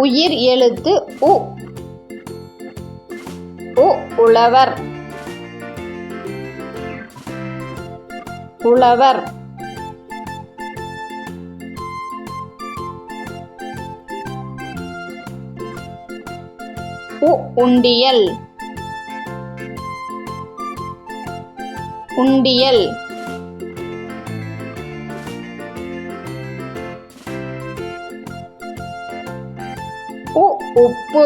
உயிர் எழுத்து உ. உழவர். உழவர். உண்டியல். உண்டியல். உப்பு.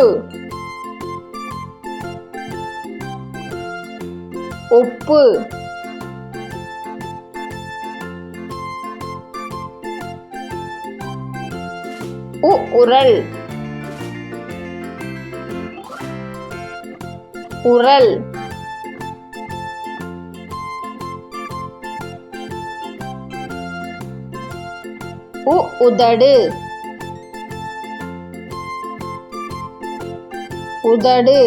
உப்பு. உரல். உரல். உதடு. உதடு.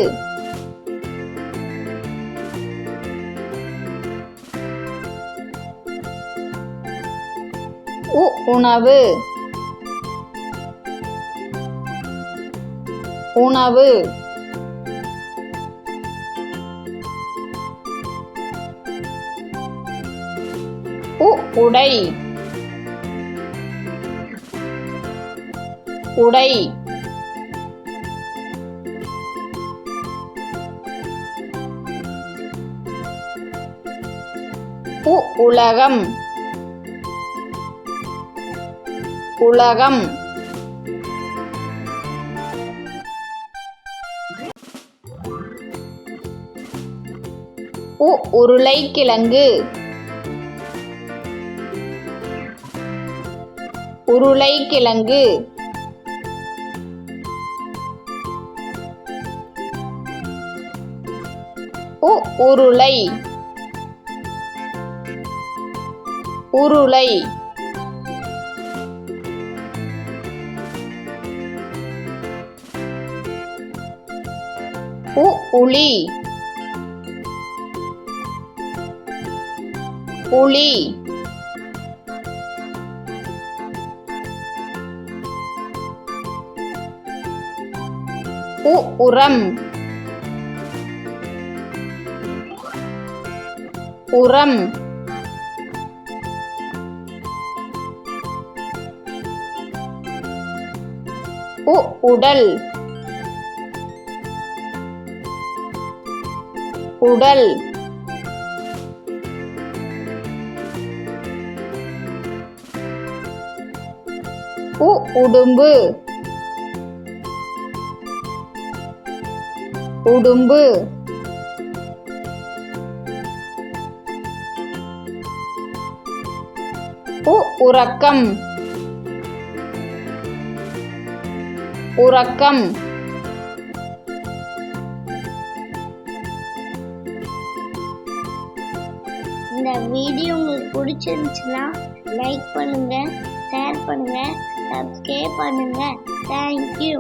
உணவு. உணவு. உடை. உடை. உலகம். உலகம். உருளைக்கிழங்கு. உருளைக்கிழங்கு. உருளை. உருளை. உளி. உளி. உரம். உரம். உடல். உடல். உடும்பு. உடும்பு. உறக்கம். உறக்கம். இந்த வீடியோ உங்களுக்கு பிடிச்சிருந்துச்சுன்னா லைக் பண்ணுங்க, ஷேர் பண்ணுங்க, சப்ஸ்கிரைப் பண்ணுங்க. தேங்க்யூ.